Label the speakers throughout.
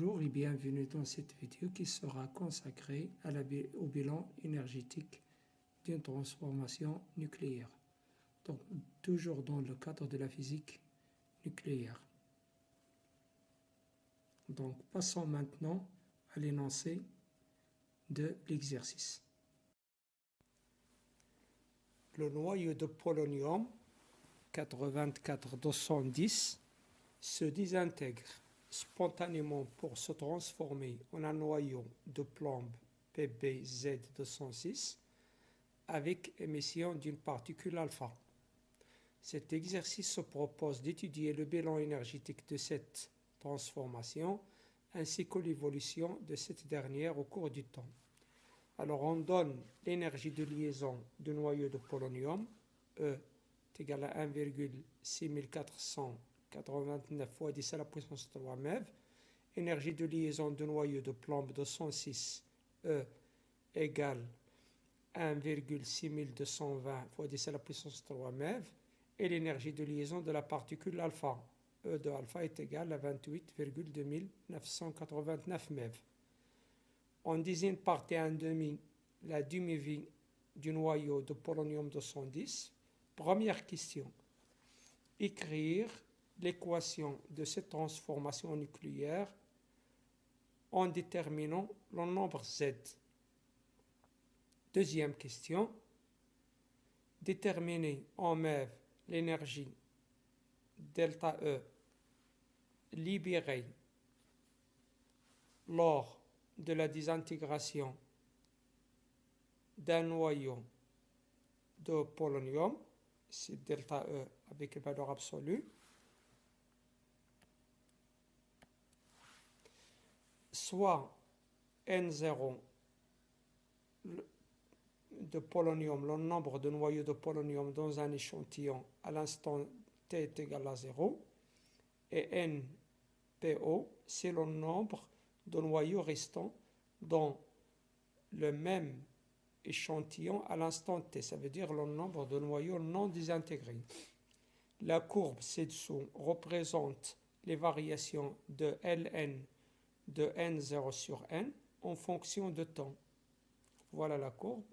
Speaker 1: Bonjour et bienvenue dans cette vidéo qui sera consacrée au bilan énergétique d'une transformation nucléaire. Donc, toujours dans le cadre de la physique nucléaire. Donc, passons maintenant à l'énoncé de l'exercice. Le noyau de polonium 84-210 se désintègre spontanément pour se transformer en un noyau de plomb PbZ206 avec émission d'une particule alpha. Cet exercice se propose d'étudier le bilan énergétique de cette transformation ainsi que l'évolution de cette dernière au cours du temps. Alors on donne l'énergie de liaison du noyau de polonium, E est égal à 1,6489 fois 10 à la puissance 3 MeV. Énergie de liaison du noyau de plomb 206, E égale 1,6220 fois 10 à la puissance 3 MeV. Et l'énergie de liaison de la particule alpha, E de alpha est égale à 28,2989 MeV. On désigne par T1,5 la demi-vie du noyau de polonium 210. Première question. Écrire l'équation de cette transformation nucléaire en déterminant le nombre Z. Deuxième question. Déterminer en MeV l'énergie delta E libérée lors de la désintégration d'un noyau de polonium, c'est delta E avec valeur absolue, soit N0 de polonium, le nombre de noyaux de polonium dans un échantillon à l'instant T est égal à 0, et NPO, c'est le nombre de noyaux restants dans le même échantillon à l'instant T, ça veut dire le nombre de noyaux non désintégrés. La courbe ci-dessous représente les variations de Ln de N0 sur N en fonction de temps. Voilà la courbe.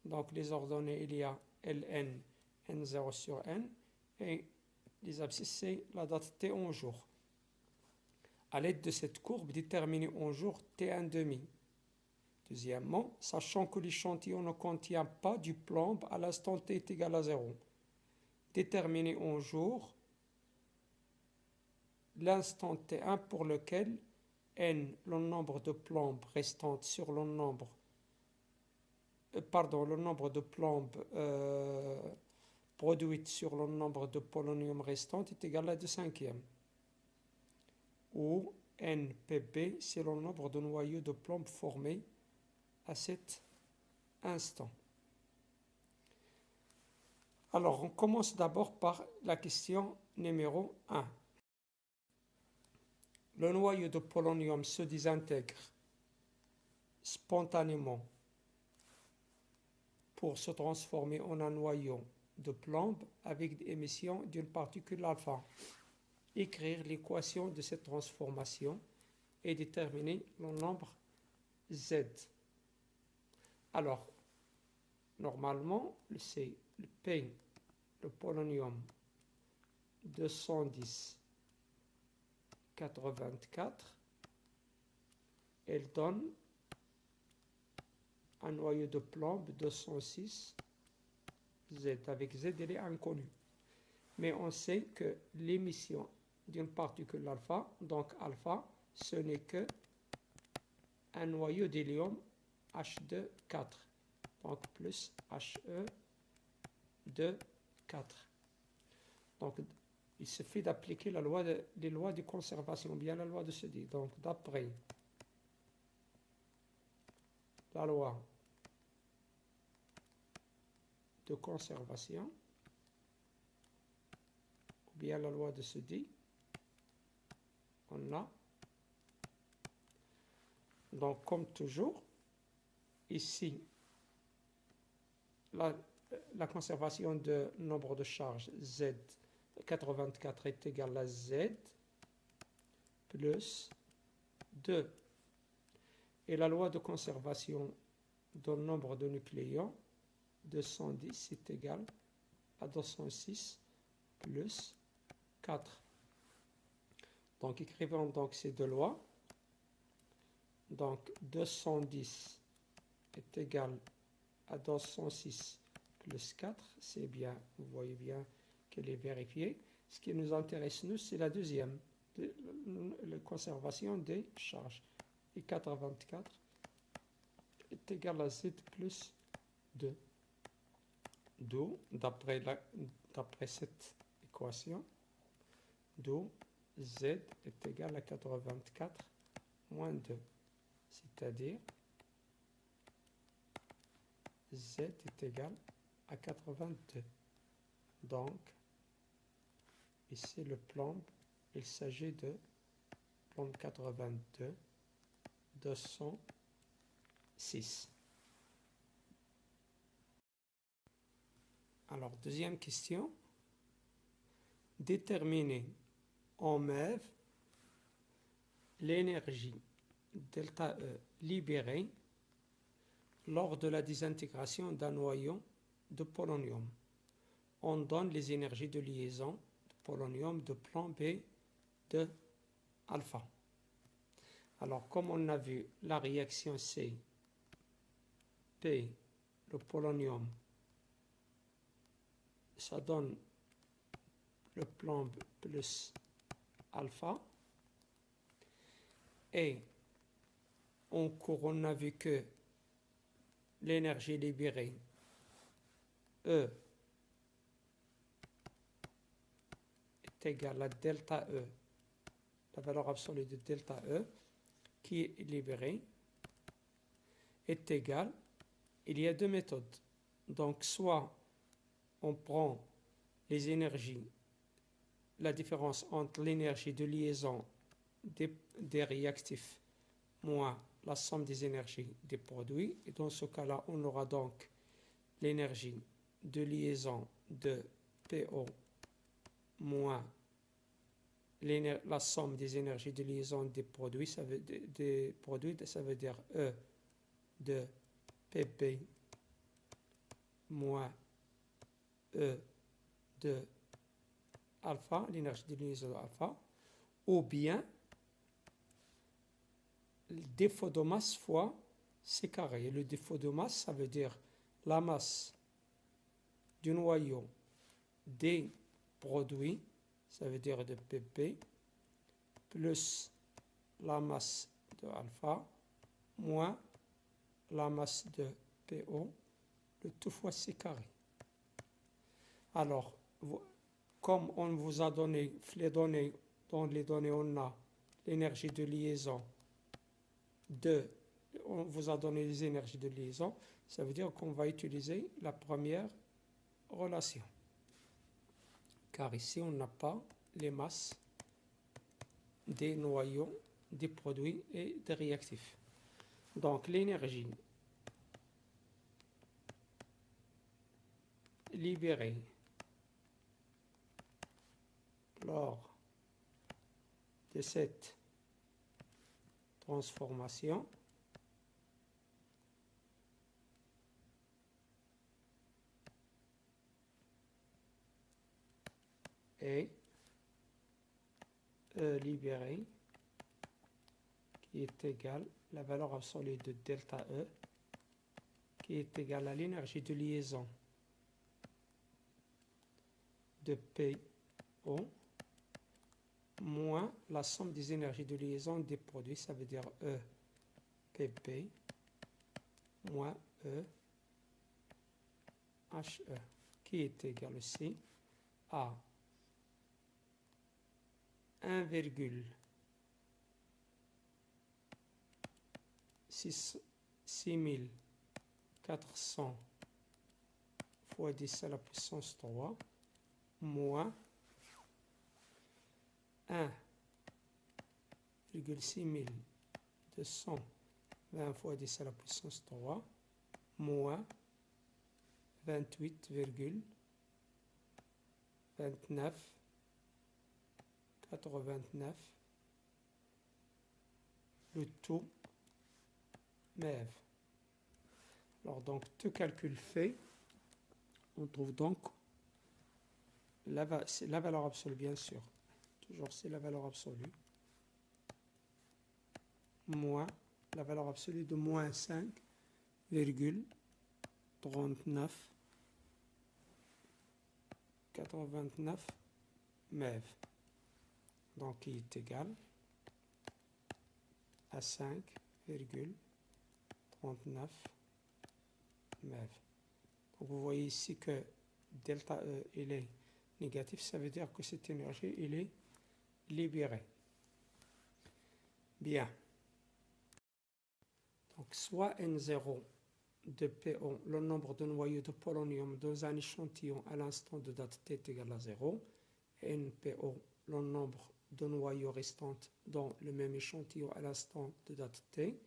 Speaker 1: Donc les ordonnées, il y a Ln, N0 sur N, et les abscisses, c'est la date T en jour. À l'aide de cette courbe, déterminer en jour T1,5. Deuxièmement, sachant que l'échantillon ne contient pas du plomb à l'instant T est égal à 0. Déterminer en jour l'instant T1 pour lequel N, le nombre de plombes restantes sur le nombre le nombre de plombes produites sur le nombre de polonium restantes est égal à 2/5. Où NPB, c'est le nombre de noyaux de plomb formés à cet instant. Alors, on commence d'abord par la question numéro 1. Le noyau de polonium se désintègre spontanément pour se transformer en un noyau de plomb avec émission d'une particule alpha. Écrire l'équation de cette transformation et déterminer le nombre Z. Alors, normalement, c'est le P, le polonium 210-84, elle donne un noyau de plomb 206 Z. Avec Z, elle est inconnue. Mais on sait que l'émission d'une particule alpha, donc alpha, ce n'est que un noyau d'hélium H2 4, donc plus HE de 4. Donc il suffit d'appliquer les lois de conservation, bien la loi de Seddy. Donc d'après la loi de conservation, ou bien la loi de Seddy, on a, donc comme toujours, ici, la conservation de nombre de charges Z 84 est égal à Z plus 2. Et la loi de conservation d'un nombre de nucléons, 210 est égal à 206 plus 4. Donc écrivons donc ces deux lois. Donc 210 est égal à 206 plus 4. C'est bien, vous voyez bien qu'elle est vérifiée. Ce qui nous intéresse, nous, c'est la deuxième, la conservation des charges. Et 84 est égal à Z plus 2. D'où, d'après cette équation, d'où Z est égal à 84 moins 2. C'est-à-dire, Z est égal à 82. Donc, ici le plomb, il s'agit de plomb 82, 206. Alors, deuxième question. Déterminer en MeV l'énergie delta E libérée lors de la désintégration d'un noyau de polonium. On donne les énergies de liaison de polonium de plomb B de alpha. Alors, comme on a vu, la réaction c'est P, le polonium, ça donne le plomb plus alpha. Et en cours, on a vu que l'énergie libérée, E, est égale à delta E, la valeur absolue de delta E, qui est libérée, est égale, il y a deux méthodes. Donc, soit on prend les énergies, la différence entre l'énergie de liaison des réactifs moins la somme des énergies des produits. Et dans ce cas-là, on aura donc l'énergie de liaison de PO moins la somme des énergies de liaison des produits. Ça veut dire E de PP moins E de alpha, l'énergie de liaison de alpha, ou bien le défaut de masse fois C carré. Et le défaut de masse, ça veut dire la masse du noyau des produits, ça veut dire de PP, plus la masse de alpha, moins la masse de PO, le tout fois C carré. Alors, comme on vous a donné les données, dans les données on a l'énergie de liaison on vous a donné les énergies de liaison, ça veut dire qu'on va utiliser la première relation. Car ici, on n'a pas les masses des noyaux, des produits et des réactifs. Donc, l'énergie libérée lors de cette transformation est E libéré qui est égal à la valeur absolue de delta E qui est égale à l'énergie de liaison de PO moins la somme des énergies de liaison des produits, ça veut dire E PP moins E HE, qui est égal aussi à 1,6400 fois 10 à la puissance 3 moins 1,6220 fois 10 à la puissance 3 moins 28,2989 le tout MEV. Alors donc, tout calcul fait, on trouve donc c'est la valeur absolue, bien sûr. Toujours, c'est la valeur absolue. Moins la valeur absolue de moins 5,3989 MeV. Donc, il est égal à 5,39 MeV. Donc, vous voyez ici que delta E, il est négatif, ça veut dire que cette énergie, il est libérée. Bien. Donc, soit N0 de PO, le nombre de noyaux de polonium dans un échantillon à l'instant de date t est égal à 0, NPO, le nombre de noyaux restants dans le même échantillon à l'instant de date t.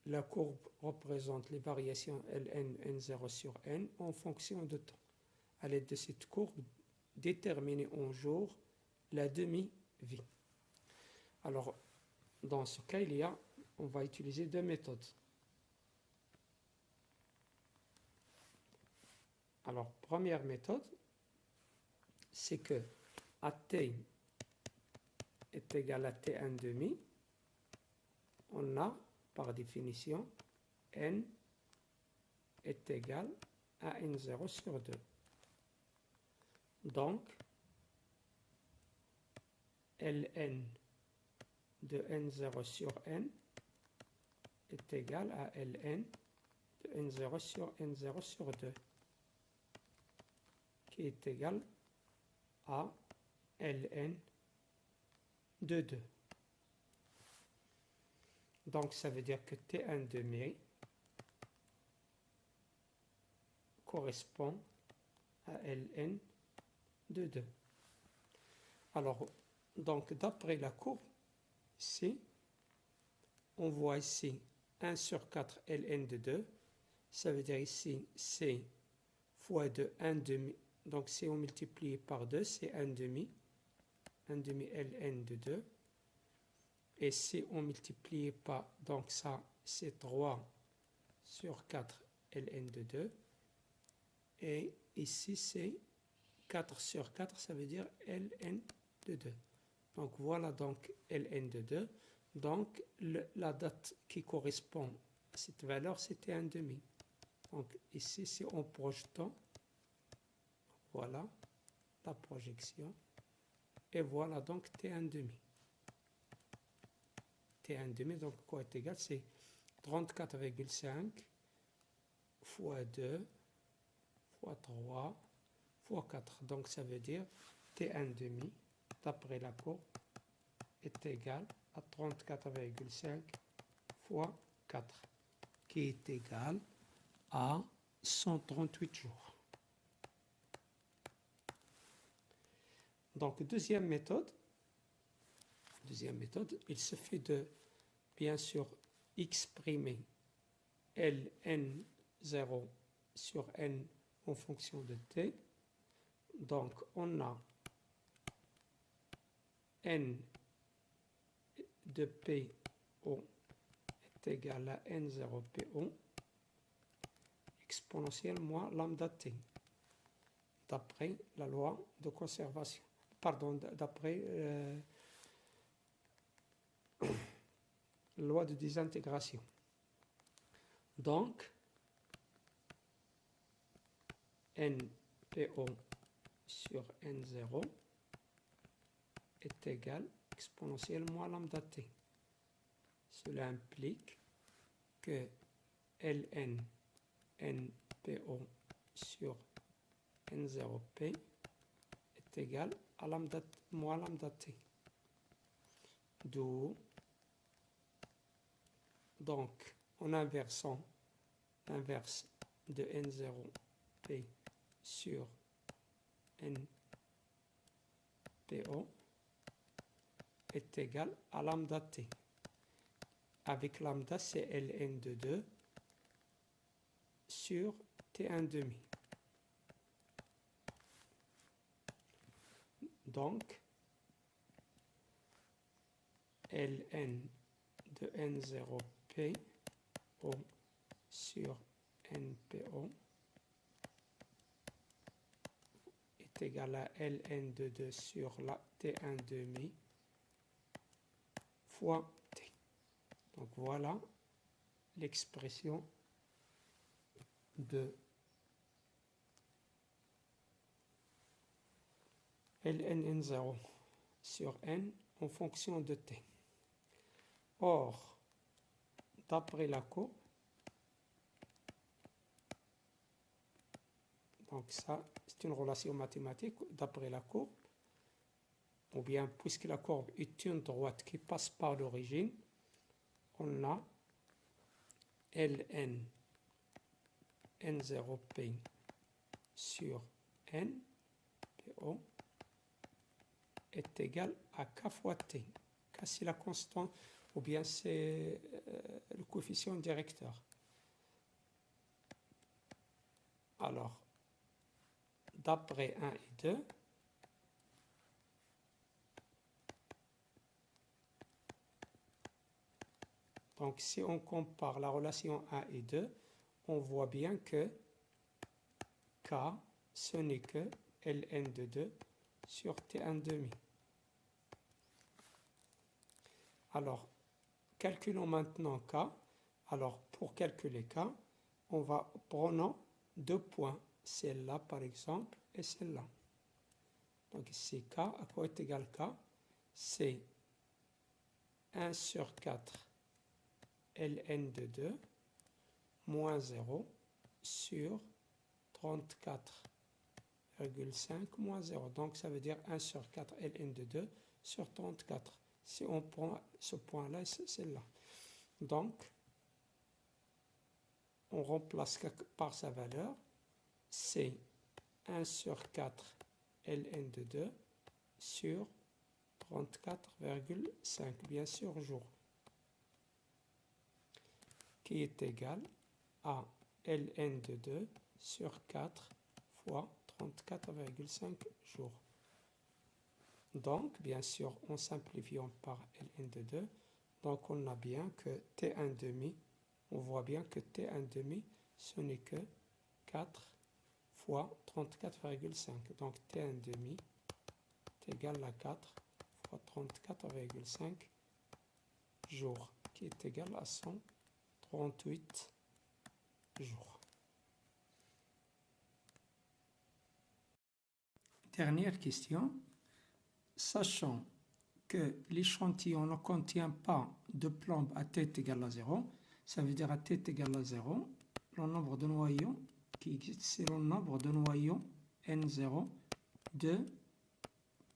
Speaker 1: La courbe représente les variations Ln, N0 sur N en fonction de temps. À l'aide de cette courbe, déterminée en jours la demi-vie. Alors, dans ce cas, on va utiliser deux méthodes. Alors, première méthode, c'est que à t est égal à t1 demi, on a, par définition, n est égal à n0 sur 2. Donc, Ln de n0 sur n est égal à Ln de n0 sur n0 sur 2, qui est égal à Ln de 2. Donc, ça veut dire que T1 demi correspond à Ln de 2. Alors, donc, d'après la courbe, ici, on voit ici 1 sur 4 Ln de 2. Ça veut dire ici, c'est fois 2, 1 demi. Donc, si on multiplie par 2, c'est 1 demi. 1 demi Ln de 2. Et si on multiplie par, donc ça, c'est 3 sur 4 Ln de 2. Et ici, c'est 4 sur 4, ça veut dire Ln de 2. Donc, voilà donc Ln de 2. Donc, la date qui correspond à cette valeur, c'était 1 demi. Donc, ici, c'est en projetant. Voilà la projection. Et voilà donc T1 demi. T1 demi, donc quoi est égal? C'est 34,5 fois 2 fois 3 fois 4. Donc ça veut dire T1 demi, d'après la courbe, est égal à 34,5 fois 4, qui est égal à 138 jours. Donc, deuxième méthode, il se fait de, bien sûr, exprimer Ln0 sur n en fonction de t. Donc, on a n de PO est égal à N0 PO exponentielle moins lambda t, d'après la loi de conservation. Pardon, d'après la loi de désintégration. Donc, NPO sur N0 est égal exponentielle moins lambda t. Cela implique que Ln NPO sur N0P est égal à lambda, moins lambda t. D'où, donc, en inversant l'inverse de N0P sur NPO est égal à lambda t. Avec lambda, c'est Ln de 2 sur T1 demi. Donc, Ln de N0PO sur NPO est égal à ln de 2 sur la T1 demi fois T. Donc voilà l'expression de ln n0 sur n en fonction de T. Or, d'après la courbe, donc ça c'est une relation mathématique, d'après la courbe, ou bien puisque la courbe est une droite qui passe par l'origine, on a ln n0p sur n PO est égal à k fois t. K c'est la constante, ou bien c'est le coefficient directeur. Alors, d'après 1 et 2, donc si on compare la relation 1 et 2, on voit bien que K, ce n'est que ln de 2 sur T1 demi. Alors, calculons maintenant K. Alors, pour calculer K, on va prendre deux points, celle-là par exemple et celle-là. Donc ici K, à quoi est égal K? C'est 1 sur 4 ln de 2 moins 0 sur 34,5 moins 0. Donc ça veut dire 1 sur 4 ln de 2 sur 34. Si on prend ce point-là et celle-là. Donc, on remplace par sa valeur. C'est 1 sur 4 ln de 2 sur 34,5, bien sûr, jours, qui est égal à ln de 2 sur 4 fois 34,5 jours. Donc, bien sûr, en simplifiant par ln de 2, donc on a bien que T1 demi, on voit bien que T1 demi, ce n'est que 4 fois 34,5. Donc T1 demi est égal à 4 fois 34,5 jours, qui est égal à 138 jours. Dernière question. Sachant que l'échantillon ne contient pas de plomb à t égale à 0, ça veut dire à t égale à 0, le nombre de noyaux qui existe, c'est le nombre de noyaux N0 de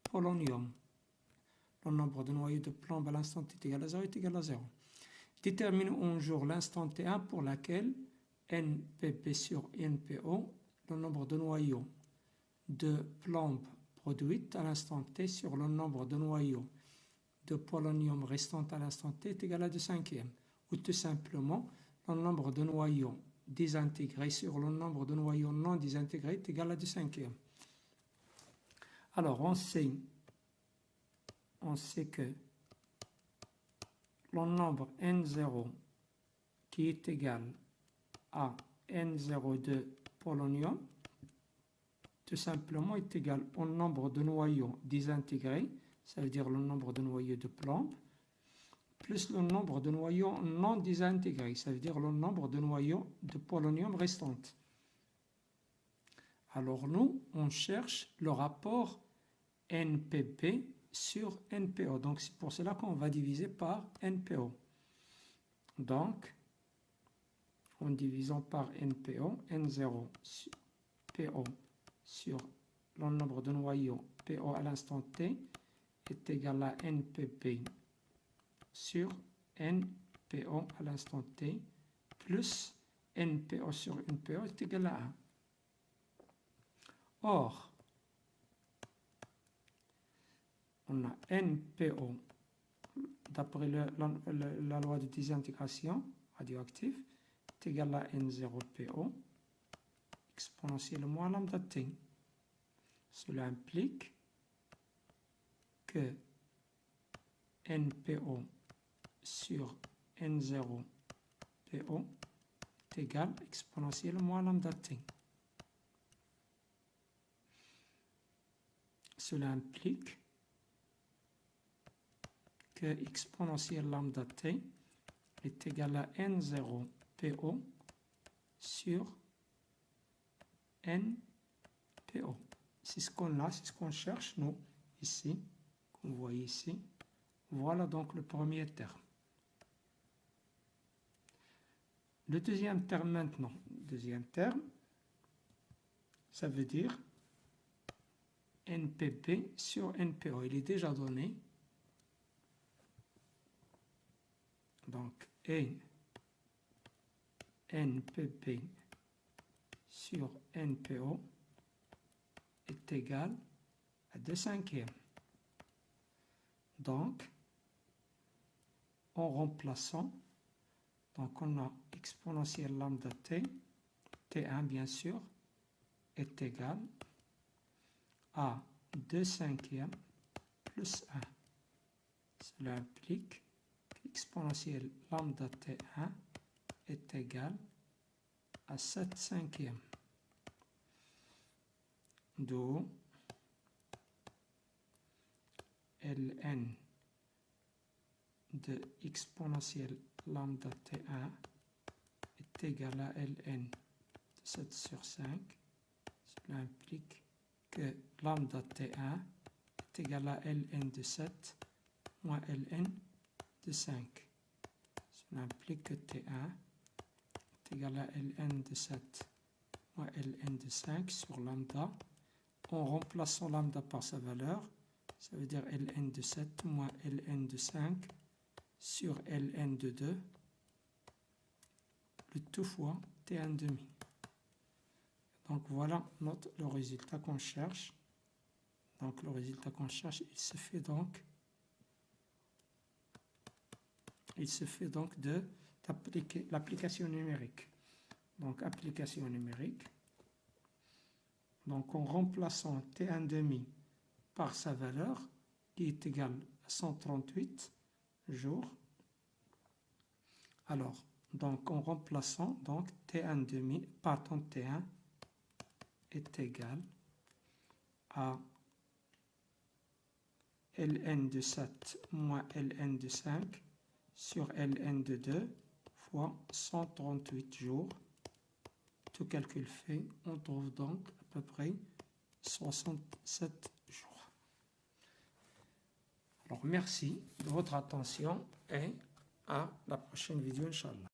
Speaker 1: polonium. Le nombre de noyaux de plomb à l'instant t égale à 0 est égal à 0. Détermine un jour l'instant T1 pour laquelle NPP sur NPO, le nombre de noyaux de plomb produite à l'instant T sur le nombre de noyaux de polonium restant à l'instant T est égal à 2/5, ou tout simplement le nombre de noyaux désintégrés sur le nombre de noyaux non désintégrés est égal à 2/5. Alors on sait que le nombre N0 qui est égal à N0 de polonium tout simplement est égal au nombre de noyaux désintégrés, ça veut dire le nombre de noyaux de plomb, plus le nombre de noyaux non désintégrés, ça veut dire le nombre de noyaux de polonium restantes. Alors nous, on cherche le rapport NPP sur NPO. Donc c'est pour cela qu'on va diviser par NPO. Donc, en divisant par NPO, N0 PO sur le nombre de noyaux PO à l'instant T est égal à NPP sur NPO à l'instant T plus NPO sur NPO est égal à 1. Or, on a NPO, d'après la loi de désintégration radioactive, est égal à N0PO exponentielle moins lambda T. Cela implique que NPO sur N0 PO est égal à exponentielle moins lambda T. Cela implique que exponentielle lambda T est égal à N0 PO sur N PO. C'est ce qu'on a, c'est ce qu'on cherche, nous, ici, comme vous voyez ici. Voilà donc le premier terme. Le deuxième terme maintenant. Deuxième terme, ça veut dire NPP sur NPO. Il est déjà donné. Donc, NPP sur NPO est égal à 2/5. Donc, en remplaçant, donc on a exponentielle lambda T, T1 bien sûr, est égal à 2/5 plus 1. Cela implique qu'exponentielle lambda T1 est égal à 7/5. D'où ln de exponentielle lambda T1 est égal à ln de 7 sur 5. Cela implique que lambda T1 est égal à ln de 7 moins ln de 5. Cela implique que T1 est égal à ln de 7 moins ln de 5 sur lambda. En remplaçant lambda par sa valeur, ça veut dire ln de 7 moins ln de 5 sur ln de 2, le tout fois T1 demi. Donc voilà le résultat qu'on cherche. Donc le résultat qu'on cherche, il se fait donc de l'application numérique. Donc application numérique. Donc en remplaçant T1 demi par sa valeur, qui est égale à 138 jours. Alors, donc en remplaçant donc T1 demi par ton T1 est égal à ln de 7 moins ln de 5 sur ln de 2 fois 138 jours. Tout calcul fait, on trouve donc à peu près 67 jours. Alors merci de votre attention et à la prochaine vidéo, Inch'Allah.